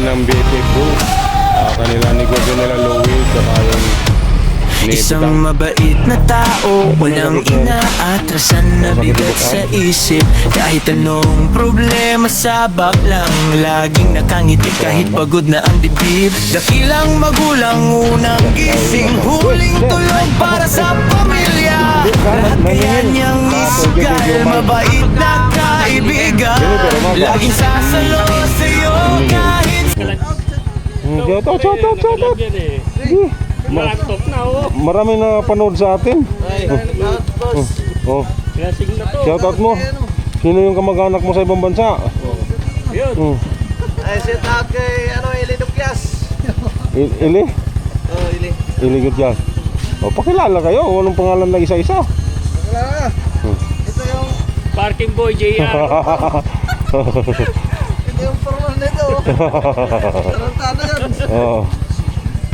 ng BFF Group. Kanila negosyo nila Louis, saka yung Isang mabait na tao, walang inaatrasan na bigat sa isip. Kahit anong problema sabak lang, laging nakangiti kahit pagod na ang dibdib. Dakilang magulang, unang gising, huling tulog para sa pamilya. Lahat kaya niyang isgal, mabait na kaibigan, laging sasalo sa'yo kahit Shoutout. Laptop na oh. Marami na panood sa atin. Oh. Klaseng na to. Shoutout mo. Sino yung kamag-anak mo sa ibang bansa? Yun. Ay, set out kay Eli Dukyas. Ili? Oh, Eli. Ili Gutyan. O, pakilala kayo. Walang pangalan na isa-isa. Wala. Ito yung Parking boy JR. ito yung formal nito. Tarantado yan. Oo.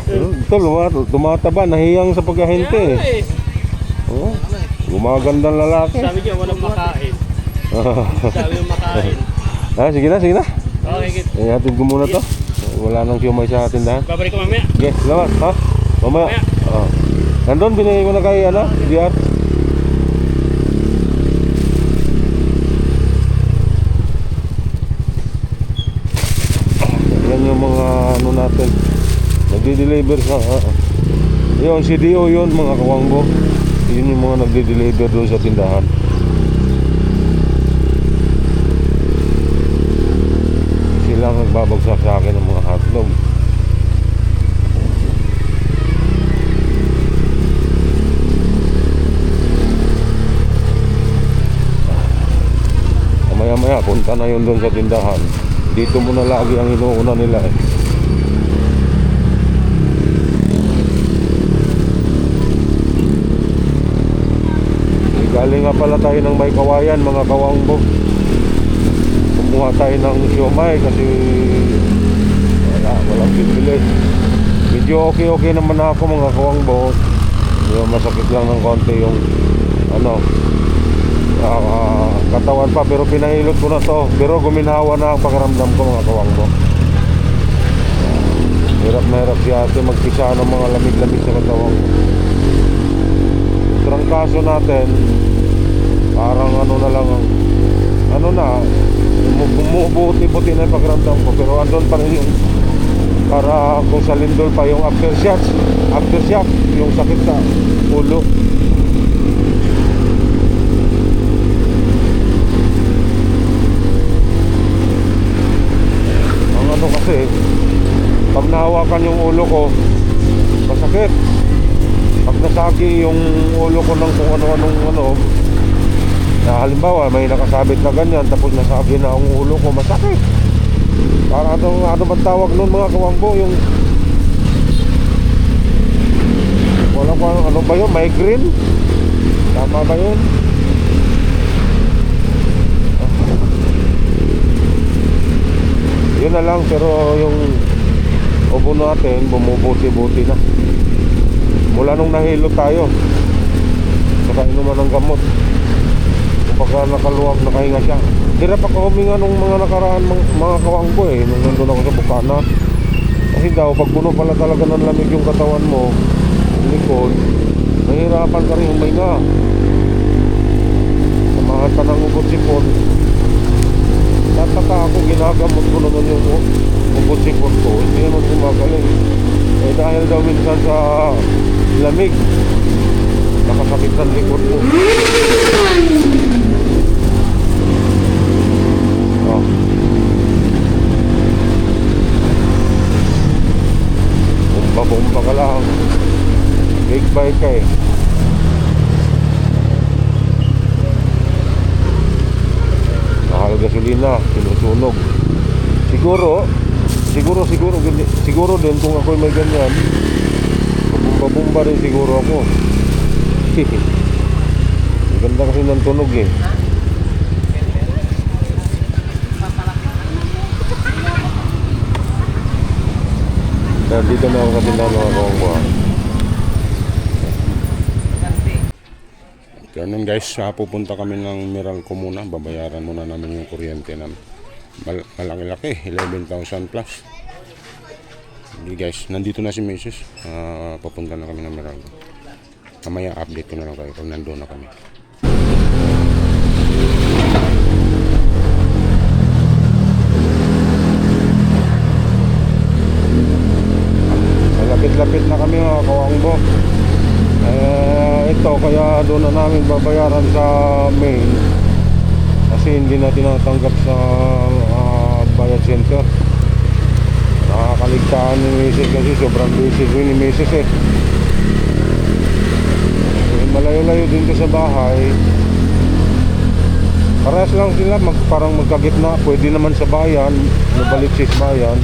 Ito, tumataba, nahiyang sa paghahente. Eh. Oh, gumagandang lalaki. Sabi niya walang makain. Sabi niya makain. Sige na. Okay, good. Hatid ko muna to. Wala nang siyumay sa tindahan. Babalik ko mamaya. Okay, salamat. Ha? Mamaya. Oh. Nandun, binigay ko na kay, DR. Yan yung mga natin. Nagde-deliver sa yun, CDO yun mga kawangbo. Yun yung mga nagde-deliver doon sa tindahan. Sila nagbabagsak sa akin ng mga hotdog. Maya punta na yun doon sa tindahan. Dito muna lagi ang inuuna nila eh. Galing nga pala tayo ng May Kawayan mga kawangbo. Kumuha tayo ng siomay kasi walang bibili. Medyo okay naman ako mga kawangbo. Masakit lang ng konti yung katawan pa, pero pinahilot ko na to. Pero guminawa na ang pakiramdam ko mga kawangbo. Hirap na hirap si ate magpisa ng mga lamig-lamig sa katawan ko. Trangkaso natin parang na lang bumubuti-buti na yung pakiramdam ko, pero andun pa rin yung para kung sa lindol pa yung aftershock yung sakit sa ulo. Ang kasi pag nahawakan yung ulo ko masakit. Pag nasagi yung ulo ko ng kung ano-anong halimbawa may nakasabit na ganyan tapos nasagi na ang ulo ko, masakit. Parang ano ba tawag nun mga kawangbo, yung wala ko ano ba yun, migraine? Tama ba yun? Yun na lang, pero yung ubo natin bumubuti-buti na mula nung nahilo tayo saka inuman ng gamot. Pagka nakaluwag, nakahinga siya. Hirap ako huminga nung mga nakaraan mga kawangbo nung nandun ako sa Bukana. Kasi daw pag puno pala talaga ng lamig yung katawan mo, likod, nahihirapan ka rin huminga. Samahan pa ng ugot sipon. Tataka ako, ginagamot ko naman yung ugot sipon ko, hindi naman gumagaling. Dahil daw minsan sa lamig nakasakit sa likod mo. Bumba ka lang. Big bike ka eh. Mahal gasolina, sinusunog. Siguro din kung ako'y may ganyan, bumba rin siguro ako. Ang ganda kasi ng tunog eh. Dito na ako sa tindahan mga kawangbo. Ganun guys, pupunta kami ng Meralco muna. Babayaran muna namin yung kuryente namin. Malaki-laki, 11,000 plus. Hindi guys, nandito na si Mrs. Papunta na kami ng Meralco. Mamaya update ko na lang kayo pag nandoon na kami. Malapit-lapit na kami mga kawangbo. Ito kaya doon na namin babayaran sa main kasi hindi na tinatanggap sa bayad center. Nakakaligtaan ni Mrs. kasi sobrang busy rin ni Mrs. Malayo-layo din ko sa bahay. Parehas lang sila parang magkagitna. Pwede naman sa bayan, Nubalitsis bayan.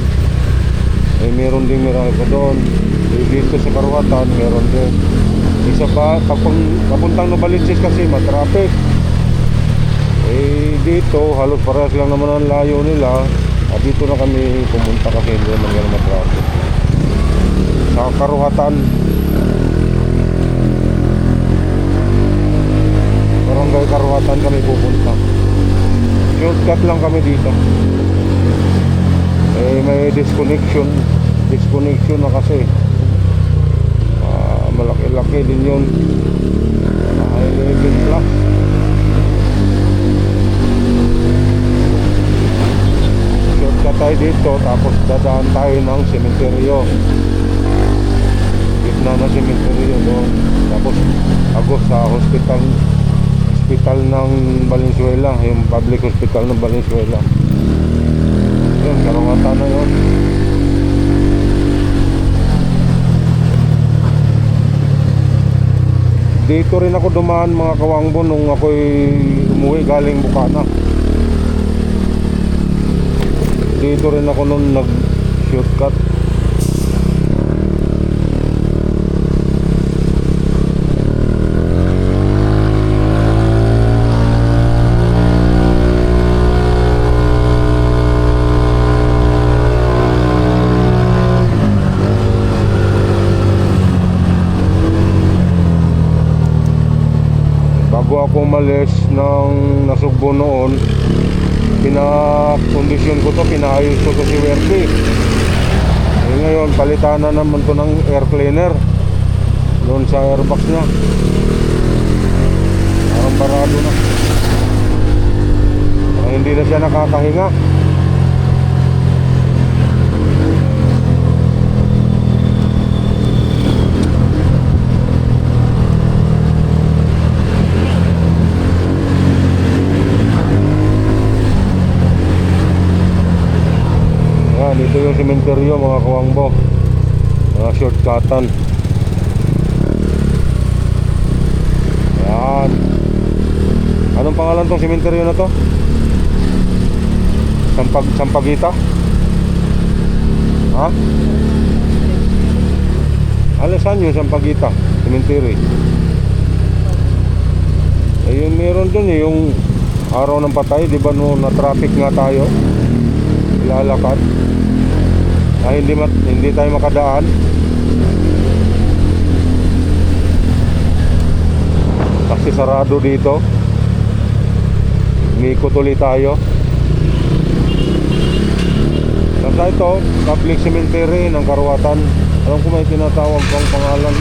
Meron din Meralco doon. Dito sa Karuhatan meron din. Isa pa, papuntang Nubalitsis kasi matraffic. Dito halos parehas lang naman ang layo nila. At dito na kami pumunta kasi hindi naman ganun matraffic. Sa Karuhatan, Barangay Karuhatan kami pupunta. Shortcut lang kami dito. May disconnection na kasi. Malaki-laki din yun. 11 plus. Shortcut tayo dito, tapos dadaan tayo ng sementeryo. Gitna na sementeryo doon. Tapos agos sa hospital ng Valenzuela, yung public hospital ng Valenzuela. Yun, Karuhatan na yun. Dito rin ako dumaan mga kawangbo nung ako'y umuwi galing Bukana. Dito rin ako nung nag-shortcut. Bago ako umalis ng Nasugbo noon, pinakondisyon ko to, pinaayos ko to si Werty. Ngayon palitan na naman to ng air cleaner doon sa airbox niya. Parang barado na. Hindi na siya nakakahinga. Dito yung sementeryo mga kawangbo, mga shortcutan. Ayan. Anong pangalan tong sementeryo na to? Sampagita? Ha? Saan yung Sampagita? Sementeryo. Ayun, meron dun yung araw ng patay, di ba no, na traffic nga tayo, lalakad. Hindi tayo makadaan. Kasi sarado dito. Umikot ulit tayo. Basta ito, public cemetery ng Karuhatan. Alam ko may tinatawag pang pangalan.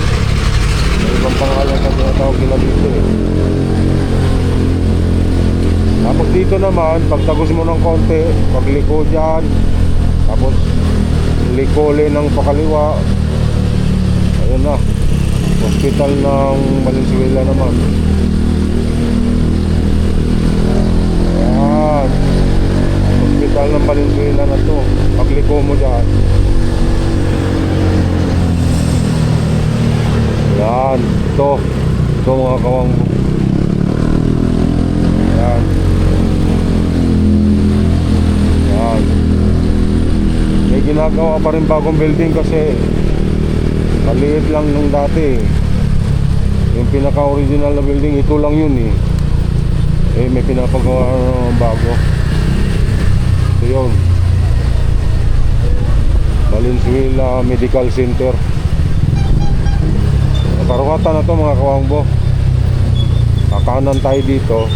May ibang pangalan na tinatawag nila dito Tapos dito naman, pagtagos mo ng konti, pagliko dyan, tapos likole ng pakaliwa, ayun na, hospital ng Valenzuela naman. Ayan, hospital ng Valenzuela na to. Pagliko mo dyan, yan, ito mga kawang. Yan. Yan. May ginagawa pa rin bagong building kasi maliit lang nung dati. Yung pinaka-original na building, ito lang yun may pinapagawa bago. So yun, Valenzuela Medical Center. Karuhatan na to mga kawangbo. Kakanan tayo dito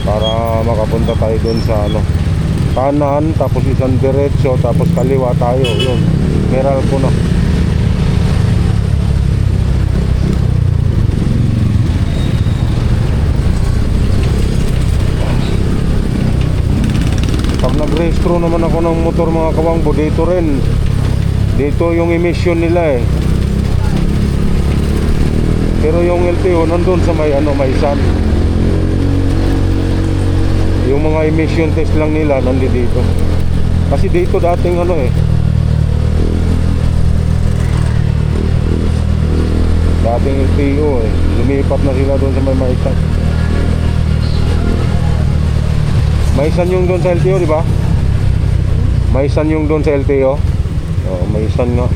para makapunta tayo doon sa kanan, tapos isang diretso, tapos kaliwa tayo. Yun, Meralco na. Pag nag-rehistro naman ako ng motor mga kawangbo, dito rin. Dito yung emission nila eh. Pero yung LTO nandun sa may Maisan. Yung mga emission test lang nila nandito. Kasi dito dating dating LTO eh. Lumipat na sila doon sa may Maisan. Maisan yung doon sa LTO, di ba? Maisan yung doon sa LTO. Oh, Maisan nga.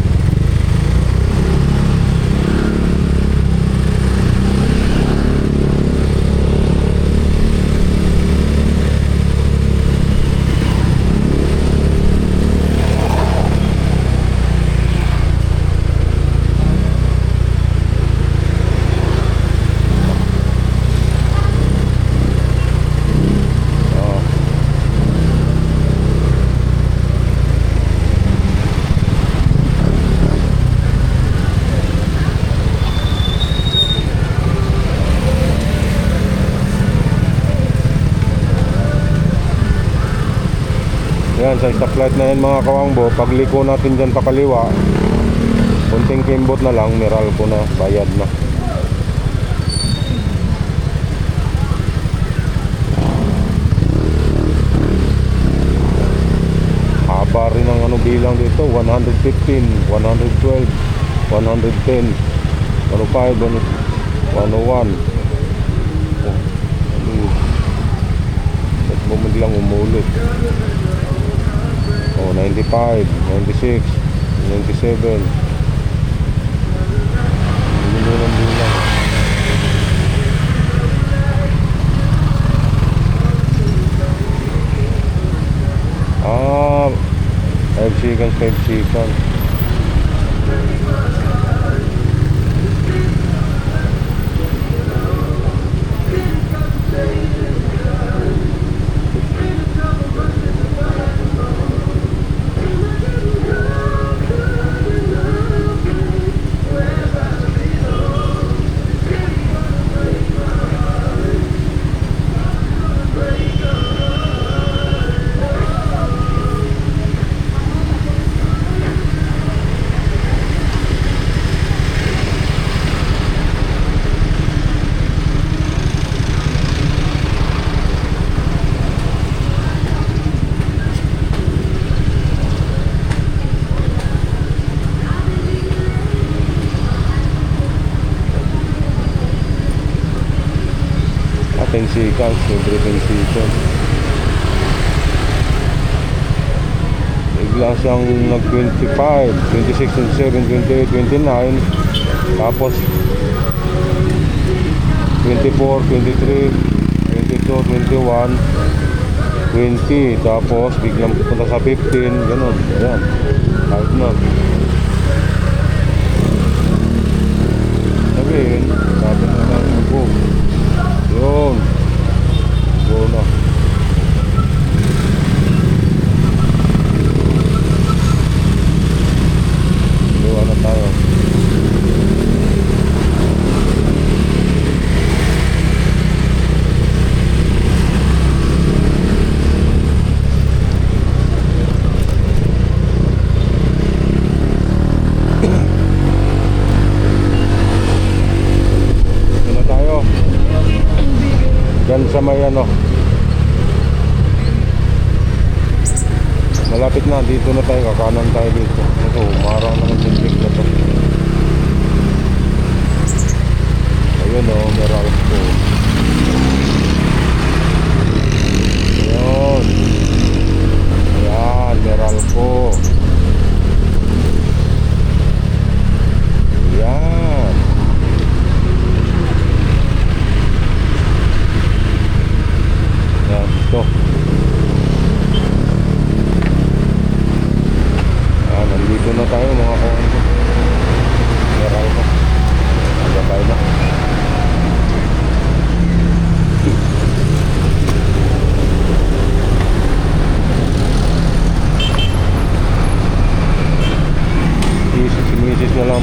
Yan, sa stoplight na yan mga kawangbo, pagliko natin dyan pa kaliwa, kunting kimbot na lang, Meralco na, bayad na. Haba rin ang bilang dito, 115, 112, 110, 105, 101. Ba't mo lang umulit? 95, 96, 97. Hindi lang bilang. Ah, 5 seconds, 5 seconds. Pensikan, siyempre pensikan. Bigla siyang nag-25, 26, 27, 28, 29. Tapos 24, 23, 22, 21, 20. Tapos biglang punta sa 15, ganun. Ayan, kahit na. Sabihin, sabi na lang ako. Yun. Go na. Gawa na tayo. Yan sa may malapit na, dito na tayo, kakanan tayo dito. Ito, umarang naman tintik na to. Ayun Meralco. Ayun. Ayan, Meralco. Ayan. Ayan, ito. Nandito na tayo mga kawan. Meralco. Magabay na.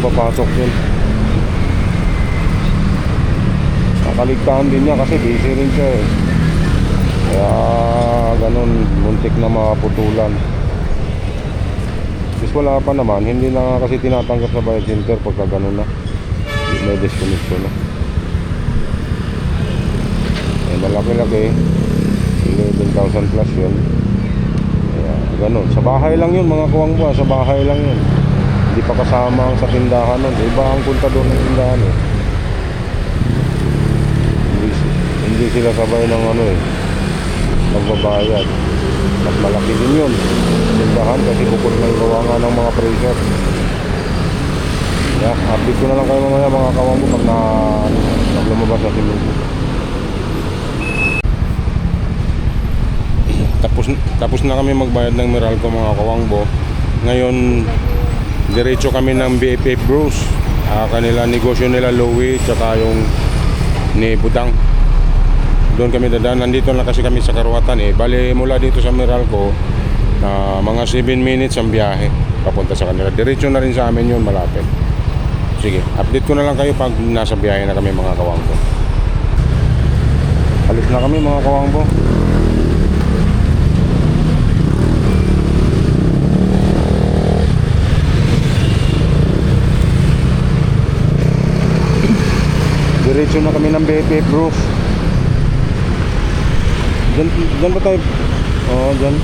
papasok yun. Nakaligtaan din niya kasi busy rin siya eh. Kaya ganun, muntik na maputulan. Tapos wala pa naman, hindi na nga kasi tinatanggap sa bayad center pagka ganun na. May disconnection na. Eh, malaki-laki. 11,000 plus yun. Kaya ganun. Sa bahay lang yun mga kuwangbo, sa bahay lang yun. Hindi pa kasama ang sa tindahan nun. Iba ang kontador ng tindahan eh. Hindi sila sabay ng ano eh, nagbabayad. Mas malaki din yun tindahan kasi bukod ng gawa ng mga pressure. Yeah, update ko na lang kayo mamaya mga kawangbo pag lumabas na simento. Tapos na kami magbayad ng Meralco mga kawangbo. Ngayon diretso kami ng BFF Bros. Kanila negosyo nila Louie tsaka yung ni Budang. Doon kami dadaan. Nandito na kasi kami sa Karuatan eh. Bali mula dito sa Meralco mga 7 minutes ang biyahe papunta sa kanila. Diretso na rin sa amin yun, malapit. Sige, update ko na lang kayo pag nasa biyahe na kami mga kawangbo. Alis na kami mga kawangbo. Diretso na kami ng BFF Bros. Diyan ba tayo? Oo, diyan.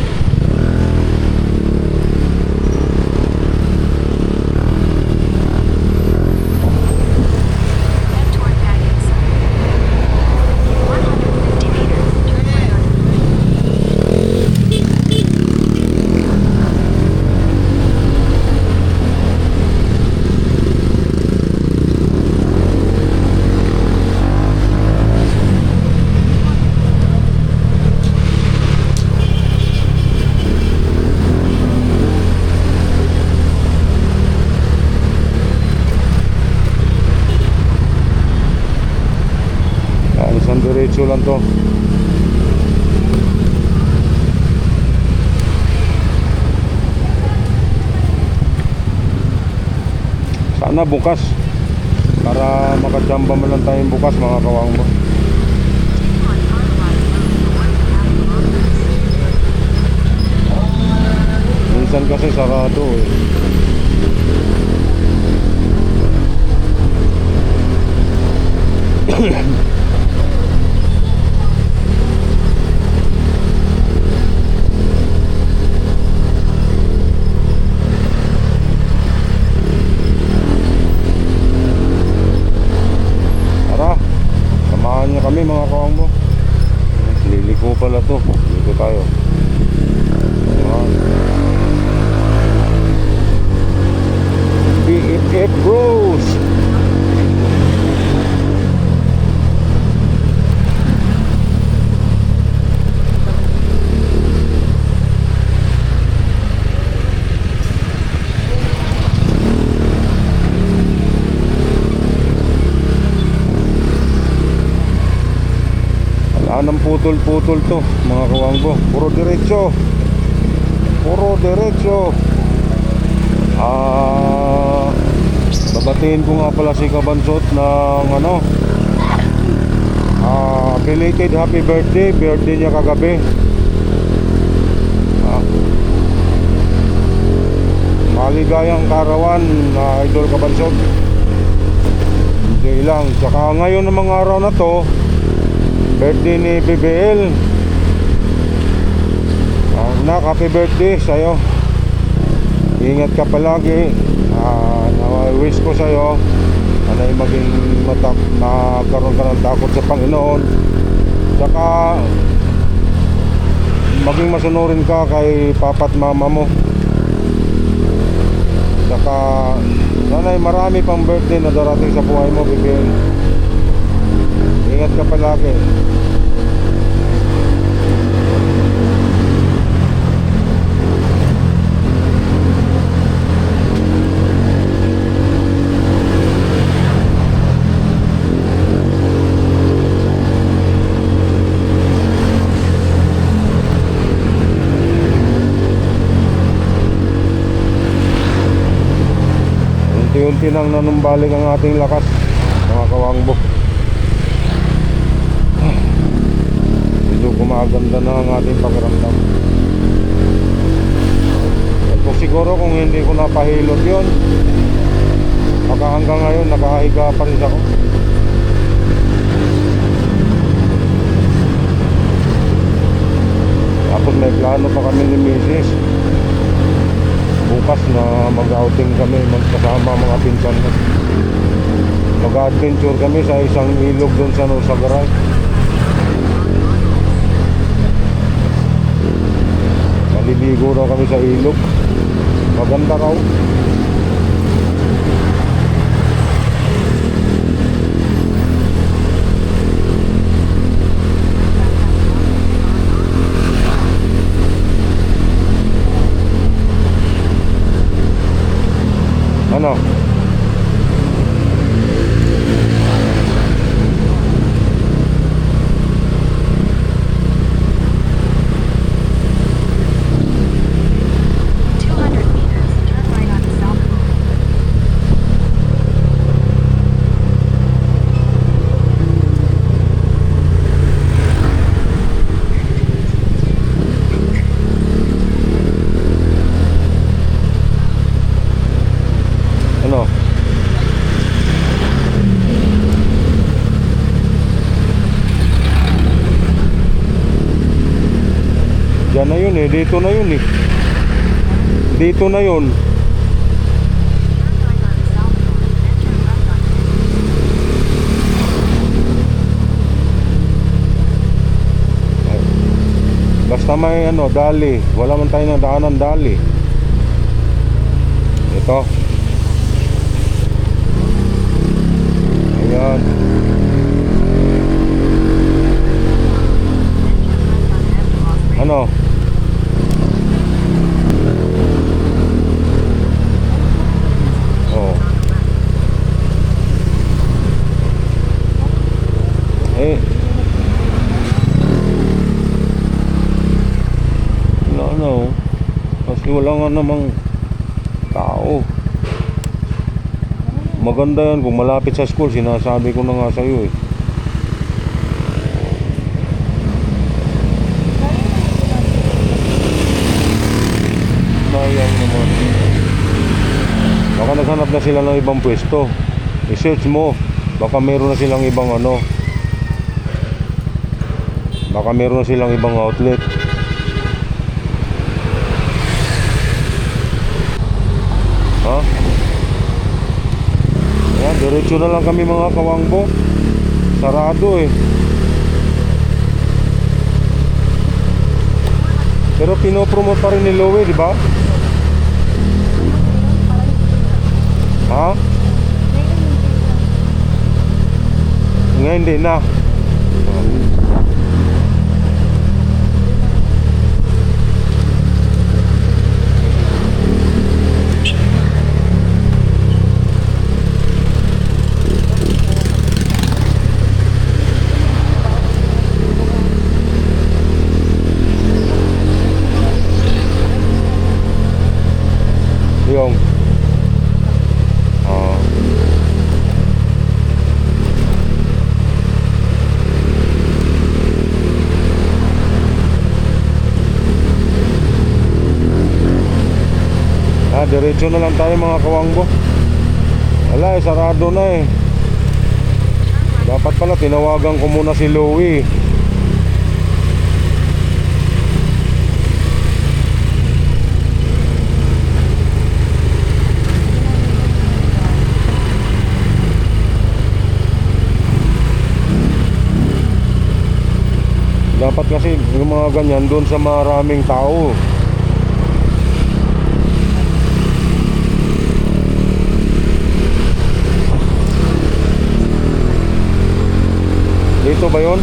Diretso lang to. Sana bukas para makachamba mo lang tayong bukas mga kawangbo. Minsan kasi sarado eh. Kami mga kawangbo, liliko pala to. Dito tayo. BFF Bros. Ng putol-putol to mga kawangbo. Puro diretso. Puro diretso. Babatiin ko nga pala si Kabansot ng ano, belated happy birthday. Birthday niya kagabi. Maligayang karawan na Idol Kabansot. Hindi lang. Tsaka ngayon ng mga araw na to, birthday ni BBL. Nak, happy birthday sa'yo. Ingat ka palagi. Wish ko sa'yo na maging nagkaroon ka ng takot sa Panginoon. Tsaka maging masunurin ka kay papa't mama mo. Tsaka sana'y marami pang birthday na darating sa buhay mo, BBL. Ingat ka palagi. unti-unti nang nanumbalik ang ating lakas, mga kawangbo. Medyo gumaganda na ang ating pakiramdam. Kung siguro kung hindi ko napahilot yun, baka hanggang ngayon nakahiga pa rin ako. Tapos may plano pa kami ni Mrs. Bukas na mag-outing kami, magkasama mga pinsan ko. Mag-adventure kami sa isang ilog doon sa Nosagaray. Maliligo raw kami sa ilog. Maganda raw. Ano? Ano? Diyan na yun eh, dito na yun eh. Dito na yun. Basta may ano, dali. Wala man tayo na daanan dali. Ito. Ayan. Ano? Oh. Eh. No. Kasi wala nga namang tao. Maganda yan kung malapit sa school, sinasabi ko na nga sa iyo eh. Sayang naman. Baka naghanap na sila ng ibang pwesto. I-search mo. Baka meron na silang ibang ano. Baka meron na silang ibang outlet. Ha? Ayan, diretso na lang kami mga kawangbo. Sarado eh. Pero pinopromote pa rin ni Lowe, di ba? Ha? Ngayon hindi na. Yung diretso na lang tayo mga kawangbo. Wala eh, sarado na eh. Dapat pala tinawagan ko muna si Louie. Dapat kasi yung mga ganyan doon sa maraming tao. Dito ba yun?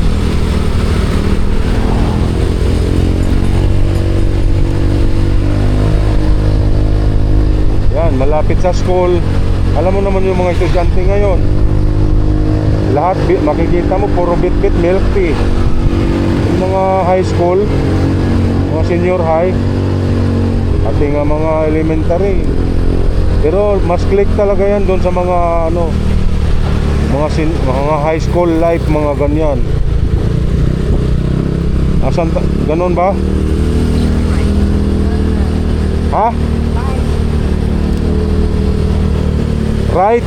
Yan, malapit sa school. Alam mo naman yung mga estudyante ngayon, lahat makikita mo puro bit-bit milk tea. Yung mga high school, mga senior high, pati nga mga elementary, Pero mas click talaga yan doon sa mga ano, mga high school life, mga ganyan. Ganon ba? Ha? Right?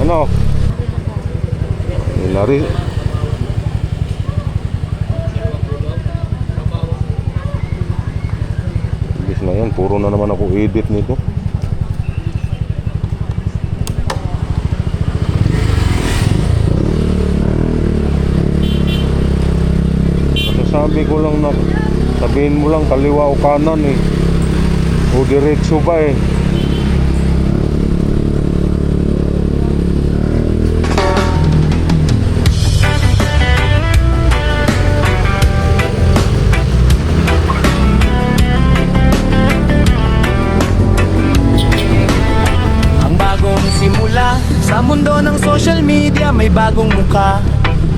Ano? Nilari. Ibig na yan, puro na naman ako edit nito. Sabi ko lang na sabihin mo lang kaliwa o kanan eh. O diretso ba eh. Sa mundo ng social media may bagong muka,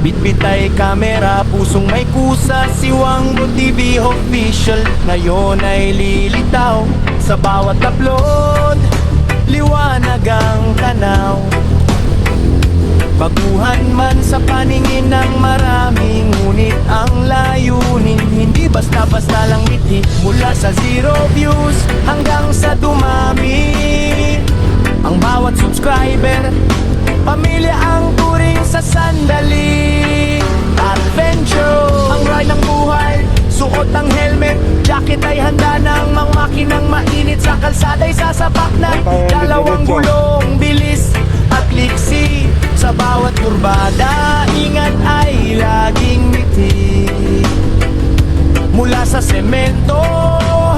bitbit ay kamera, pusong may kusa. Si Wangbo TV official ngayon ay lilitaw. Sa bawat upload, liwanag ang tanaw. Baguhan man sa paningin ng marami, ngunit ang layunin hindi basta-basta lang ngiti. Mula sa 0 views hanggang sa dumami, ang bawat subscriber, pamilya ang turing sa sandali. Adventure, ang ride ng buhay, suot ang helmet, jacket ay handa ng mga makinang mainit. Sa kalsada ay sasabak na dalawang gulong, bilis at liksi. Sa bawat kurbada, ingat ay laging ngiti. Mula sa semento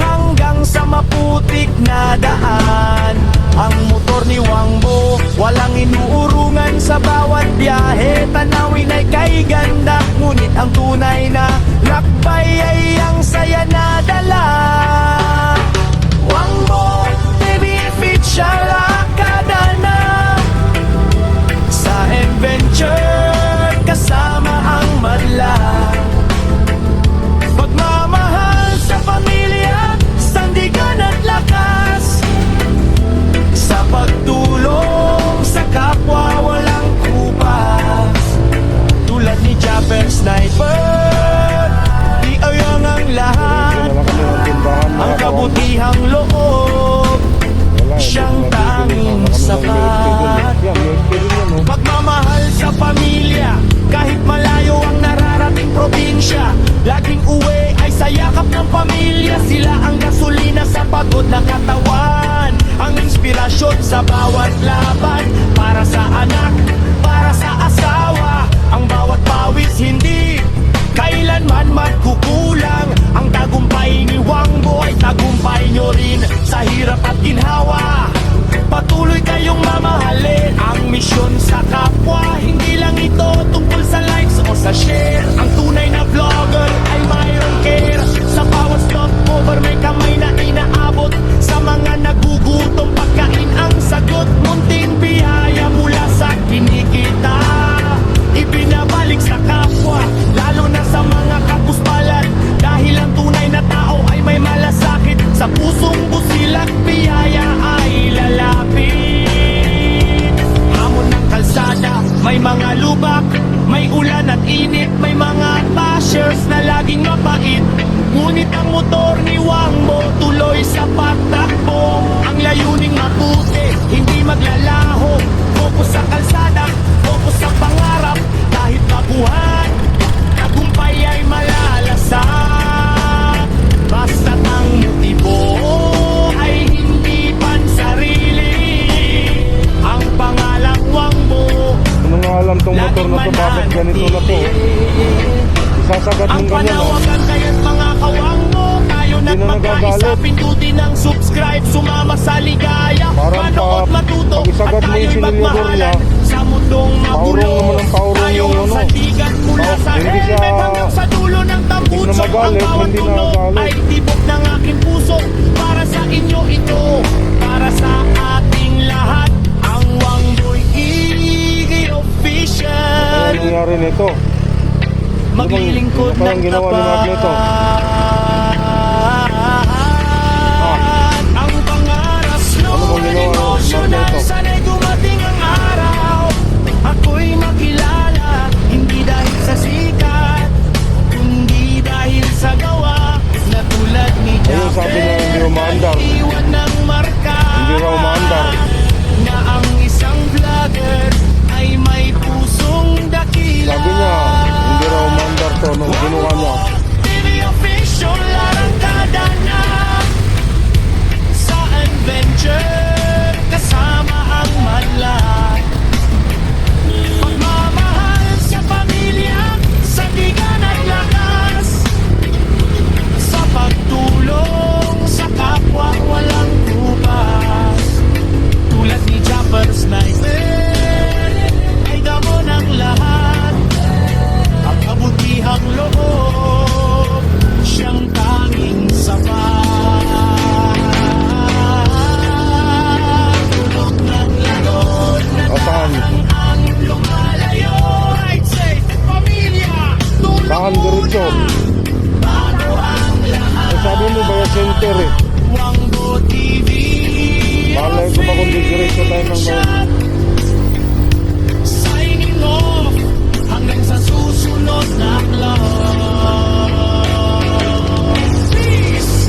hanggang sa maputik na daan, ang motor ni Wangbo walang inuurungan. Sa bawat biyahe, tanawin ay kay ganda, ngunit ang tunay na lakbay ay ang saya na dala. Wangbo TV official, akada na sa adventure, kasama ang madla. Pagmamahal sa pamilya, sandigan at lakas, sa pagtulong sa kapwa walang kupas. Tulad ni Japper Sniper, di ayang ang lahat, ang kabutihang loob, siyang tanging sapat. Pagmamahal sa pamilya, kahit malayo ang nararating probinsya, laging uwi ay sa yakap ng pamilya. Sila ang gasolina sa pagod na katawan, ang inspirasyon sa bawat laban. Para sa anak, para sa asawa, ang bawat pawis hindi kailanman magkukulang. Ang tagumpay ni Wangbo ay tagumpay nyo rin. Sa hirap at ginhawa, patuloy kayong mamahalin. Ang misyon sa kapwa, hindi lang ito tungkol sa likes o sa share. Ang tunay na vlogger ay mayroong care. Sa bawat stopover may kamay na inaabot. Sa mga nagugutom, pagkain ang sagot. Munting biyaya mula sa kinikita, ibinabalik sa kapwa, lalo na sa mga kapuspalan. Dahil ang tunay na tao ay may malasakit, sa pusong busilak biyaya ay lalapit. Hamon ng kalsada, may mga lubak, may ulan at init, may mga bashers na laging mapait. Ngunit ang motor ni Wangbo tuloy sa pagtakbo. Ang layuning mabuti, hindi maglalaho. Focus sa kalsada, focus sa pangarap. Kahit baguhan, tagumpay ay malalasan. Basta't ang motibo ay hindi pansarili. motor niya, Sa mundong paurong magulo, naman ang paurong tayo yung ang ano. sandigan mula sa Hindi siya- helmet hanggang sa dulo ng tambuso. hindi na magalit, Ang bawat hindi na tunog magalit. ay tibok ng aking puso. Para sa inyo ito, para sa ating lahat. Ang Wangboy Iggy Ano Official. nangyari nito? Maglilingkod ano kayang ng ginawa ni Magneto? tapat. Ang pangaras Ano bang noon ginawa ni emosyonal. Magneto? Sana'y dumating ang araw. Ako'y makilala, hindi dahil sa sikat, kundi dahil sa gawa. Na tulad ni Ayun, sabi niya, hindi umaandar. iwan ng marka. Hindi raw umaandar. Na ang isang vlogger ay may pusong dakila. Sabi niya, hindi raw umandar to nung ginawa niya. TV official, arangkada na sa adventure, kasama ang madla. Pagmamahal sa pamilya, sa tigan at lakas, sa pagtulong sa kapwa walang tupas. Tulad ni Chopper Sniper, ay damo ng lahat. Ang kabutihang loob, siyang tanging sapat. Tulog ng lagot na Saan? ang lumalayo. I'd say, pamilya, tulog Saan diretso? bago ang lahat. Eh, sabi mo ba yung center eh? Wangbo TV Malay ko ba kung di diretso tayo ng bayan? signing off hanggang sa susunod na vlog. Peace!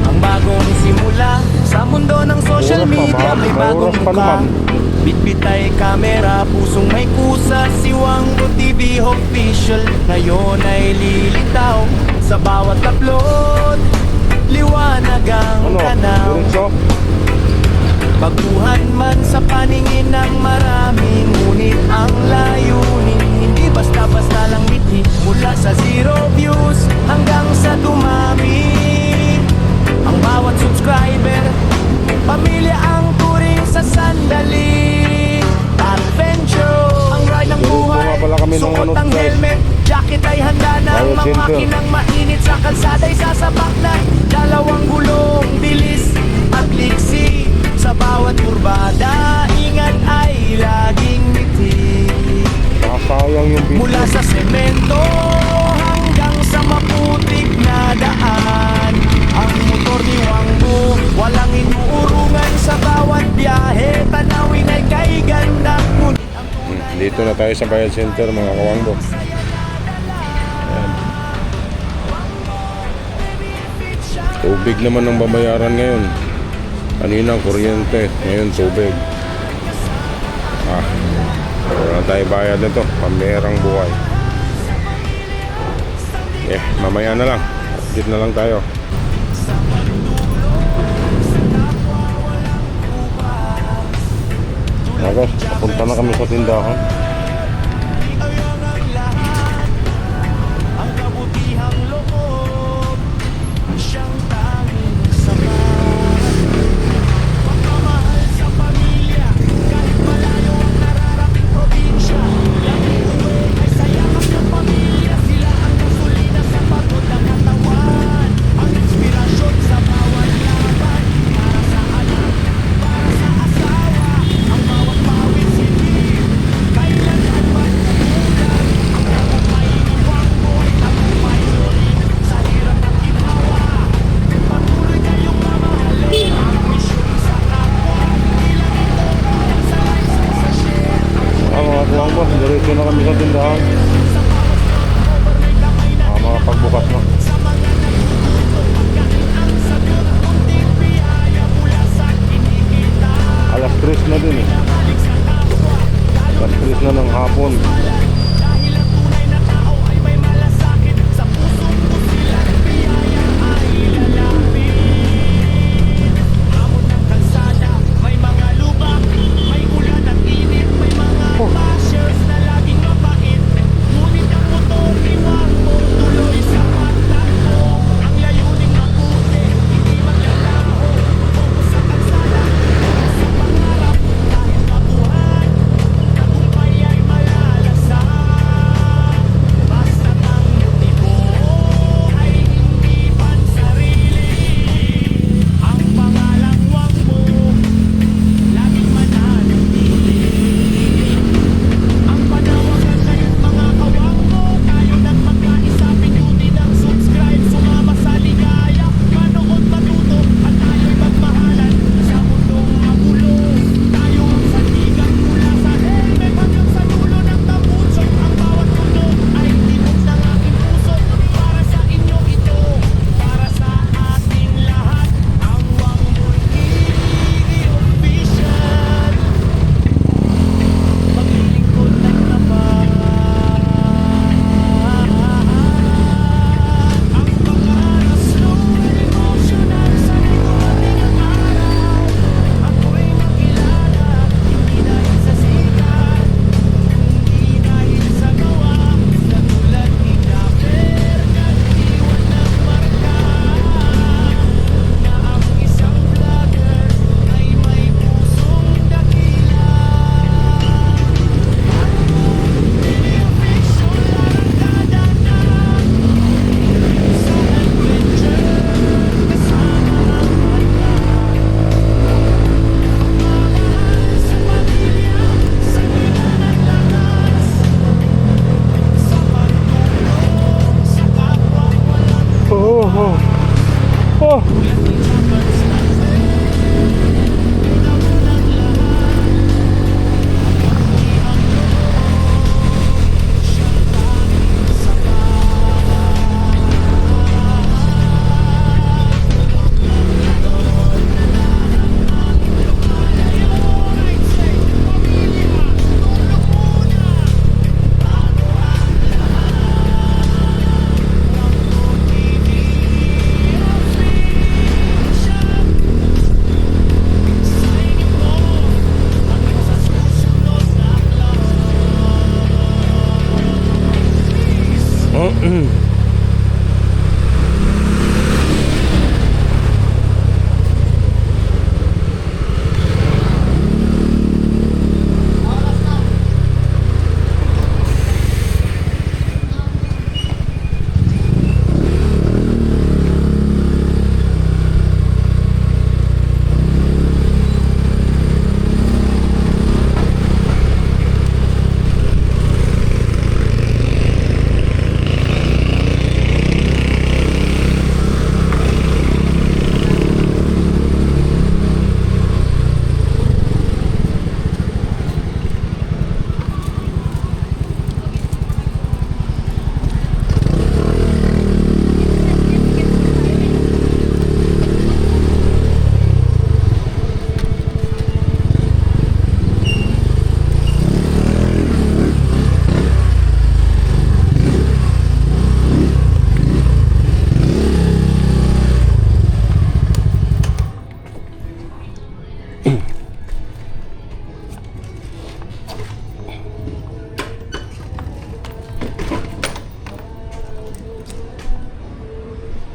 Ang bagong simula sa mundo ng social Oras pa, media, may may bagong oras pa muka. naman. Bitbit ay kamera, pusong may kusa. Si Wangbo TV Official ngayon ay lilitaw sa bawat upload. Liwanag ang Ano? tanaw. Diretso? Baguhan man sa paningin ng marami, ngunit ang layunin hindi basta-basta lang biti. Mula sa 0 views hanggang sa dumami. Ang bawat subscriber, pamilya ang turing sa sandali. Adventure, ang ride ng Diretso buhay. nga pala kami ng Suot ano, ang guys. helmet, jacket ay handa na. Ang Riot mga Center. makinang mainit sa kalsada ay sasabak na. Dalawang gulong, bilis at liksi. Sa bawat kurbada, ingat ay laging ngiti. Nakasayang yung video. Mula sa semento hanggang sa maputik na daan. Ang motor ni Wangbo, walang inuurungan sa bawat biyahe. Tanawin ay kay ganda. Ngunit ang tunay Dito na tayo sa Bayan Center mga kawangbo. Ayan. Tubig naman ang babayaran ngayon. Kanina kuryente, ngayon tubig. Wala na tayo bayad nito, pamberang buhay. Mamaya na lang. Update na lang tayo. Guys, papunta na kami sa tindahan. ang kabutihang loob, siyang tanging sapat. Pagmamahal sa pamilya, kahit malayo ang nararating probinsya. Laging tulog ay sayakap ng pamilya. Sila ang gasolina sa pagod na katawan. Ang inspirasyon sa bawat laban. Para sa anak, para sa asawa. Ang bawat pawis hindi kay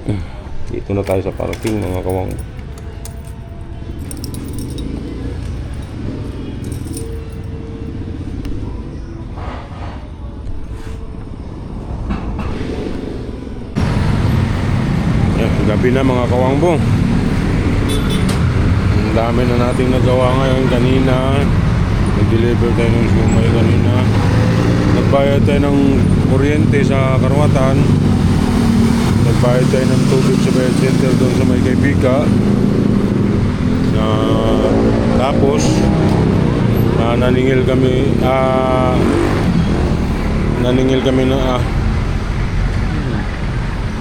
Dito na tayo sa parking mga kawang. Gabi na mga kawangbo. Ang dami na nating nagawa ngayon. Kanina nag-deliver tayo ng sumay kanina. Nagbayad tayo ng kuryente sa Karawatan. Nagbayad tayo ng tubig sa Bayad Center doon sa may Kaypika. Tapos naningil kami na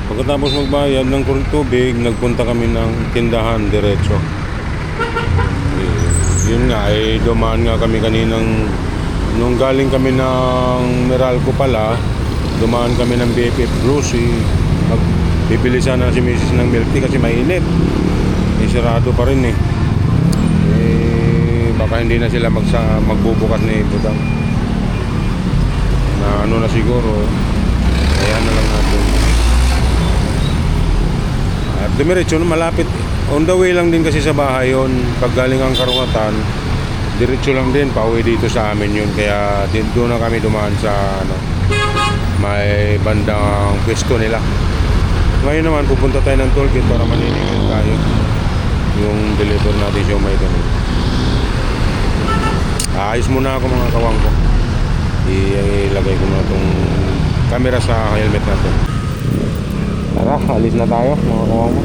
pagkatapos magbayad ng tubig, nagpunta kami ng tindahan diretso. Yun nga, dumaan nga kami kaninang nung galing kami ng Meralco pala, dumaan kami ng BFF Grocery. Bibili sana si Mrs. ng milk tea kasi mainit. Sarado pa rin baka hindi na sila magbubukas ni Budang. Na ano na siguro, kaya na lang natin. At dumiretso na malapit. On the way lang din kasi sa bahay yun. Pag galing ang Karawatan, diretso lang din pauwi dito sa amin yun. Kaya doon na kami dumaan sa may bandang pwesto nila. Ngayon naman pupunta tayo ng tollgate para maniningil tayo yung deliver natin yung may ganun. Ayos muna ako mga kawang ko. Ilagay ko na itong camera sa helmet natin. Tara, alis na tayo mga kawang ko.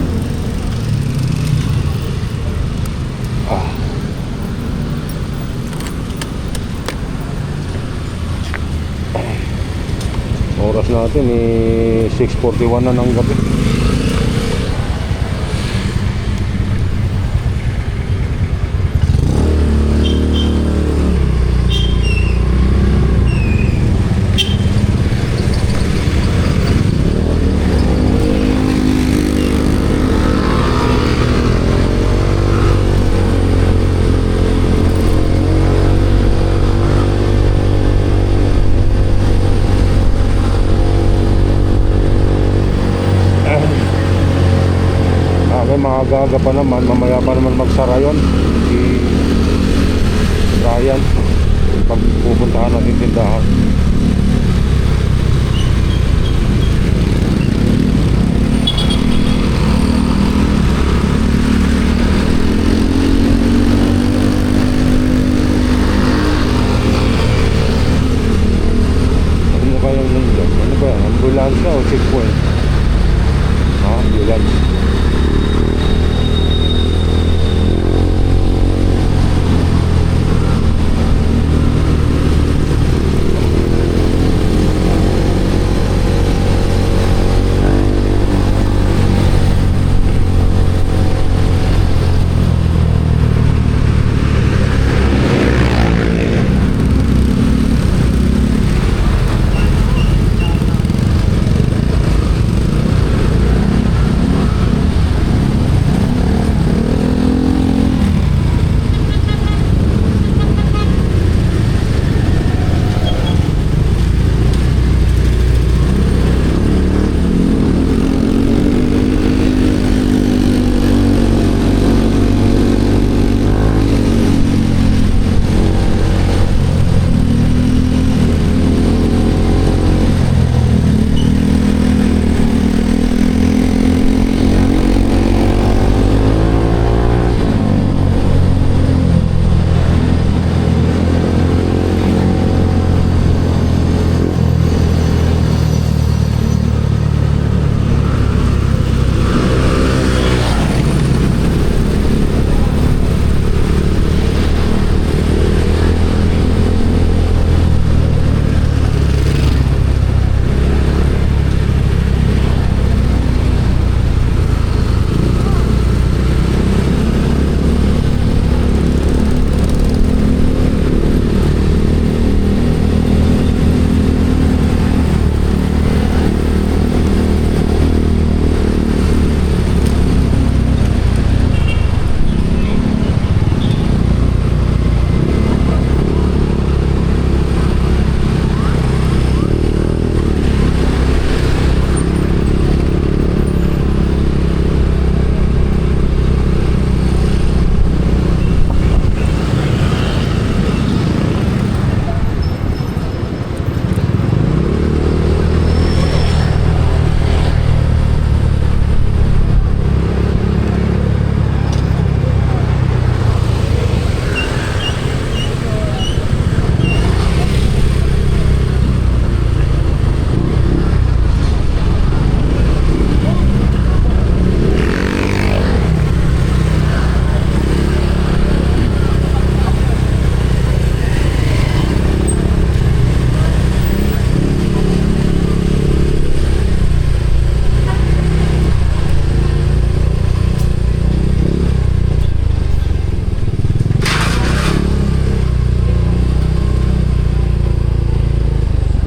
Oras natin 6:41 na ng gabi. Maaga pa naman, mamaya pa naman magsara yun si Ryan pag pupuntahan natin tindahan. Ano ba yung nandiyan? Ano ba yan? Ambulansya o checkpoint? Ambulance.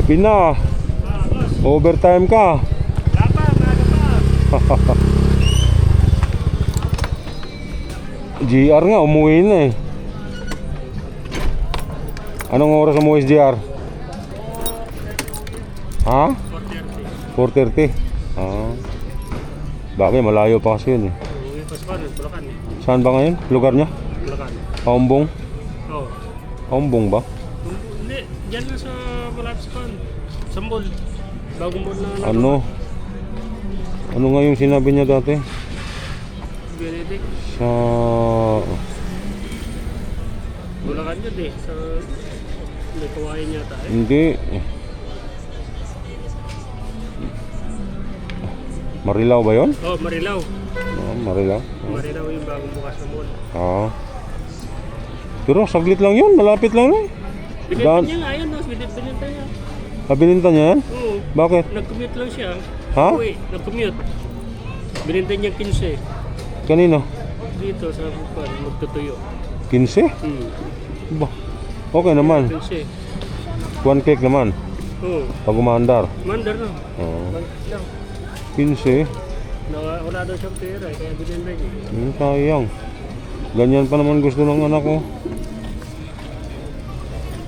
Pina, overtime ka. GR nga, umuwi na eh. Anong oras umuwi si GR? Ha? 4:30. Ah. Bagay, malayo pa kasi yun eh. Saan ba ngayon? Lugar niya? Paumbong? Oo. Paumbong ba? Hindi, dyan na sa malapit sa pan. Sa mall. Bagong mall na Ano? Ano nga yung sinabi niya dati? Benedict. Sa... Bulacan yun eh. Sa... May kawain yata eh. Hindi. Marilao ba yun? Oh, Marilao. Marilao. Marilao yung bagong bukas na mall. Ah. Pero saglit lang yun, malapit lang eh. Binenta niya nga yun, no? Binenta niya. Bininta niya yan? Oo. Bakit? Nag-commute lang siya. Ha? Uy, nag-commute. Binenta niya 15. Kanino? Dito sa bukan, magtutuyo. 15? Ba? Okay naman. 15. One click naman. Oo. Pag umandar. Mandar na. Oo. Mandar lang. 15? Wala daw siyang pera eh, kaya binenta niya. Sayang. Ganyan pa naman gusto ng anak ko.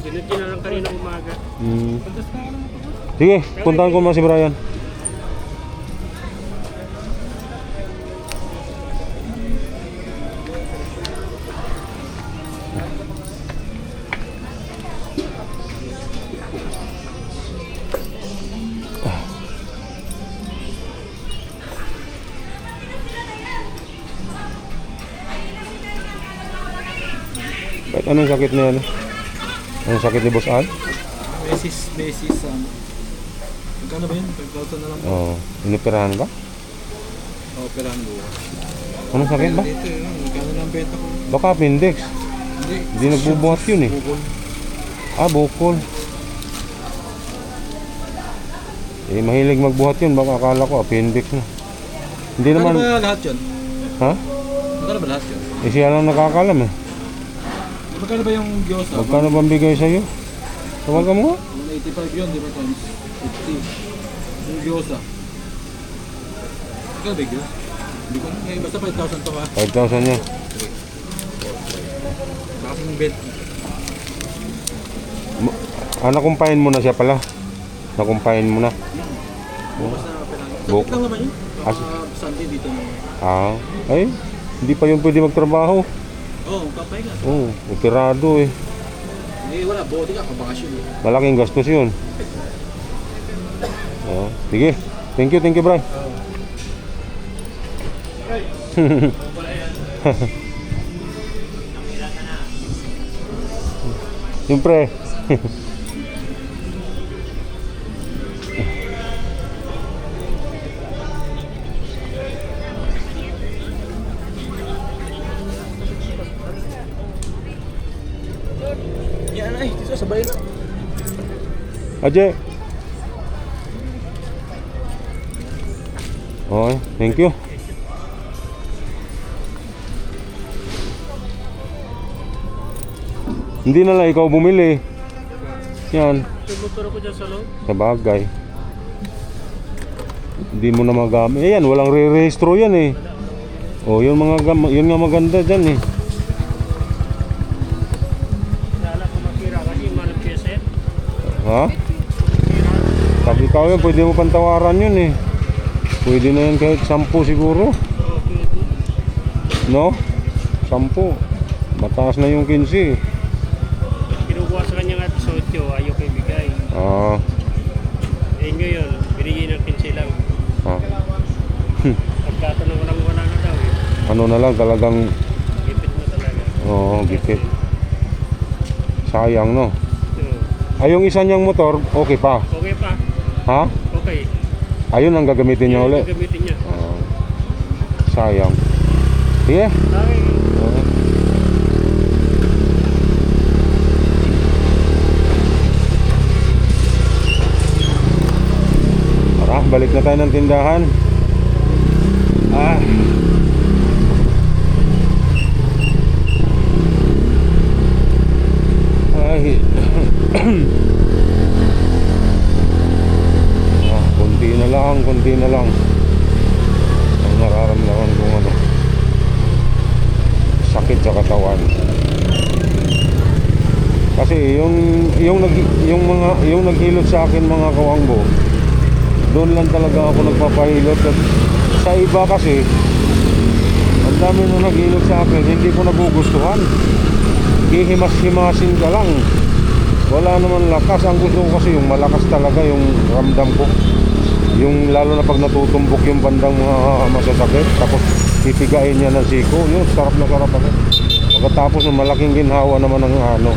Binenta niya na lang kanina umaga. Sige, puntahan ko naman si Brian. Kahit anong sakit na yan? Anong sakit ni Boss Al? Basis, magkano ba yun? 5,000 na lang po. Oo. Inoperahan ba? Operahan mo. Anong sakit ba? Dito yun, magkano lang benta ko? Baka appendix. Hindi nagbubuhat yun eh. Bukol. Ah, bukol. Eh, mahilig magbuhat yun. Baka akala ko appendix na. Hindi Magkano naman... ba lahat yun? Ha? Magkano ba lahat yun? Eh, siya lang nakakalam eh. Magkano ba yung gyoza? Magkano bang bigay sa'yo? Tawagan mo nga. 185 yun, di ba times 50? Yung gyoza. Magkano ba yung gyoza? Hindi ko na, basta 5,000 to ha. 5,000 niya. Bakit yung bed? Nakumpahin mo na siya pala. Nakumpahin mo na. Basta pinang. Buk- Sakit lang naman yun. As- Sunday dito na. Ay, hindi pa yun pwede magtrabaho. Oo, kapahinga. Oo, operado eh. Hindi, wala. Body ka, kabakasyon eh. Malaking gastos yun. Sige. Thank you, Brian. Siyempre. Yan ay, dito sabay na. Ajay. Okay, thank you. Hindi na lang ikaw bumili. Yan, Yung motor ko dyan sa loob. sa bagay. Hindi mo na magamit. Eh yan, walang re-rehistro yan eh. Oh, yun yun nga maganda dyan eh. Lala ko makira kasi malam PSN. Ha? Sabi ka yun, pwede mo pantawaran yun eh. Pwede na yan kahit 10 siguro. No? 10. Mataas na yung 15. Kinukuha sa kanya nga sa 8, ayaw ko ibigay. Eh ngayon, binigay ng 15 lang. Pagkatanong ko lang wala na daw eh. Ano na lang talagang Gipit mo talaga. gipit. Sayang no. So, Ay yung isa niyang motor, okay pa. okay pa. Ha? Okay. Ayun ang gagamitin niya Yun ulit. ang gagamitin niya. Sayang. Sige. Okay. Tara, balik na tayo ng tindahan. Ay. nararamdaman kong ano, sakit sa katawan. Kasi yung naghilot sa akin mga kawangbo, doon lang talaga ako nagpapahilot. At sa iba kasi ang dami na naghilot sa akin, hindi ko nagugustuhan. Hihimas-himasin ka lang, wala naman lakas. Ang gusto ko kasi yung malakas talaga yung ramdam ko, yung lalo na pag natutumbok yung bandang mga masasakit, tapos pipigain niya ng siko, yun sarap na sarap ako. Pagkatapos ng malaking ginhawa naman ng ano,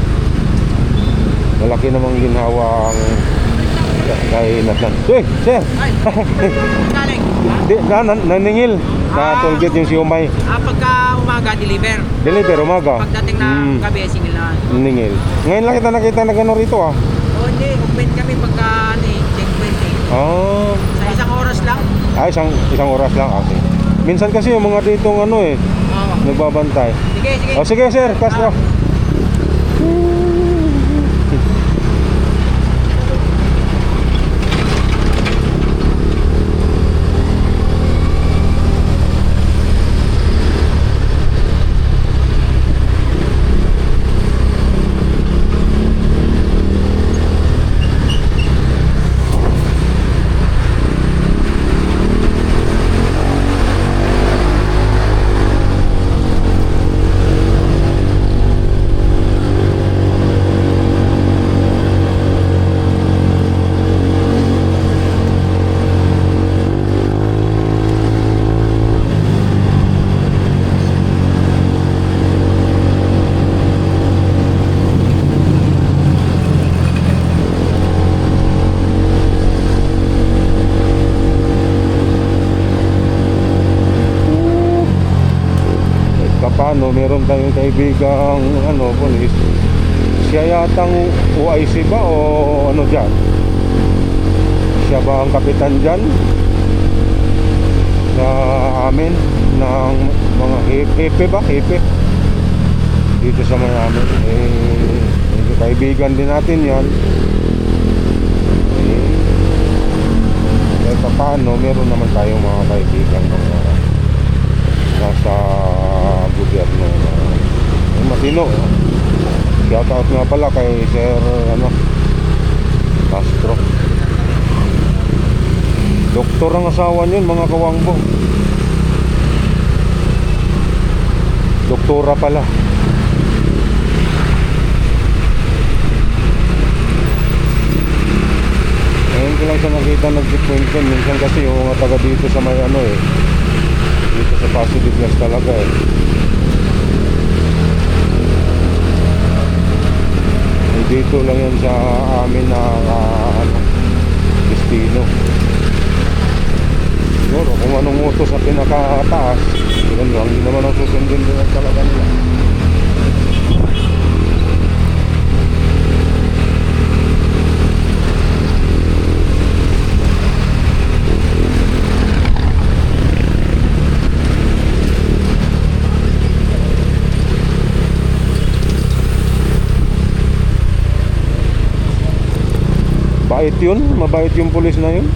malaki namang ginhawa ang kainatan. Uy, sir! Galing. Naningil na tollgate yung siomay. Pagka umaga, deliver. Deliver umaga. Pagdating na gabi, singil na. Ningil. Ngayon lang kita nakita na gano'n rito ah. O hindi, open kami pagka checkpoint eh. Ah, Sa isang oras lang. isang oras lang. Okay. Minsan kasi yung mga ditong ano eh, Oo. nagbabantay. Sige, sige. O sige sir, Castro. Paano, meron tayong kaibigang ano, polis. Siya yatang UIC ba o ano dyan? Siya ba ang kapitan dyan sa amin ng mga hepe ba? Hepe dito sa may amin. Kaibigan din natin yan. Kahit paano, meron naman tayong mga kaibigan nasa gobyerno. Matino. Shoutout nga pala kay Sir Castro. Doktor ang asawa niyon mga kawangbo. Doktora pala. Ngayon ko lang siya nakita nag-depointment. Minsan kasi yung mga taga dito sa may ano eh, dito sa Pasig Biglas talaga eh. Dito lang yan sa amin na destino. Siguro kung anong utos sa pinakataas, yun lang naman ang susundin din talaga nila. Mabait yun, mabait yung pulis na yun.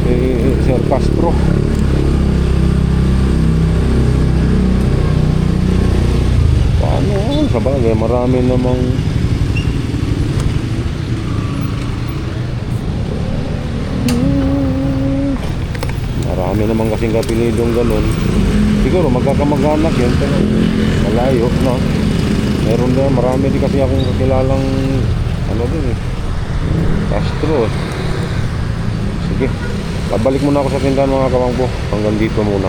Si Sir Castro. Paano? Sabagay, marami namang kasing kapilidong ganun. Siguro magkakamag-anak yun, pero malayo, no? Meron din, marami din kasi akong kakilalang ano din eh, Castro. Sige, babalik muna ako sa tindahan mga kawangbo. Hanggang dito muna.